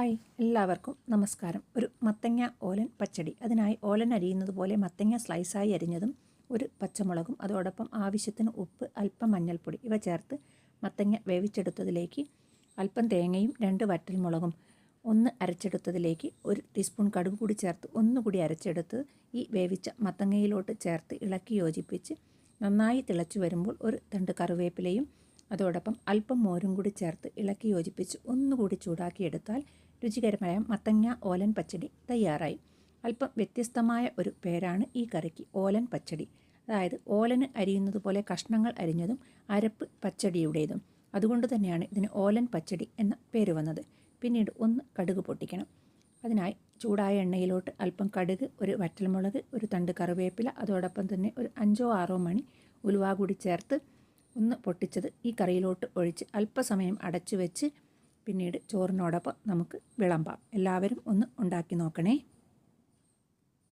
Hi, എല്ലാവർക്കും നമസ്കാരം. ഒരു മത്തങ്ങ ഓലൻ പച്ചടി. അതിനായി ഓലൻ അരിയുന്നത് പോലെ മത്തങ്ങ സ്ലൈസായി അരിഞ്ഞതും ഒരു പച്ചമുളകും അതോടൊപ്പം ആവശ്യത്തിന് ഉപ്പ്, അല്പം മഞ്ഞൾപ്പൊടി ഇവ ചേർത്ത് മത്തങ്ങ വേവിച്ചെടുത്തതിലേക്ക് അല്പം തേങ്ങയും 2 വറ്റൽമുളകും ഒന്ന് അരച്ചെടുത്തതിലേക്ക് 1 ടീസ്പൂൺ കടുക് കൂടി ചേർത്ത് ഒന്നുകൂടി അരച്ചെടുത്ത് ഈ വേവിച്ച മത്തങ്ങയിലോട്ട് ചേർത്ത് ഇളക്കി യോജിപ്പിച്ച് നന്നായി തിളച്ചു വരുമ്പോൾ ഒരു തണ്ട് കറിവേപ്പിലയും അതോടൊപ്പം അല്പം മോരും കൂടി ചേർത്ത് ഇളക്കി യോജിപ്പിച്ച് ഒന്നുകൂടി ചൂടാക്കിയെടുത്താൽ രുചികരമായ മത്തങ്ങ ഓലൻ പച്ചടി തയ്യാറായി. അല്പം വ്യത്യസ്തമായ ഒരു പേരാണ് ഈ കറിക്ക്, ഓലൻ പച്ചടി. അതായത് ഓലന് അരിയുന്നത് പോലെ കഷ്ണങ്ങൾ അരിഞ്ഞതും അരപ്പ് പച്ചടിയുടേതും. അതുകൊണ്ട് തന്നെയാണ് ഇതിന് ഓലൻ പച്ചടി എന്ന പേര് വന്നത്. പിന്നീട് ഒന്ന് കടുക് പൊട്ടിക്കണം. അതിനായി ചൂടായ എണ്ണയിലോട്ട് അല്പം കടുക്, 1 വറ്റൽമുളക്, 1 തണ്ട് കറിവേപ്പില, അതോടൊപ്പം തന്നെ ഒരു 5-6 മണി ഉലുവ കൂടി ചേർത്ത് ഒന്ന് പൊട്ടിച്ചത് ഈ കറിയിലോട്ട് ഒഴിച്ച് അല്പസമയം അടച്ചു വെച്ച് പിന്നീട് ചോറിനോടൊപ്പം നമുക്ക് വിളമ്പാം. എല്ലാവരും ഒന്ന് ഉണ്ടാക്കി നോക്കണേ.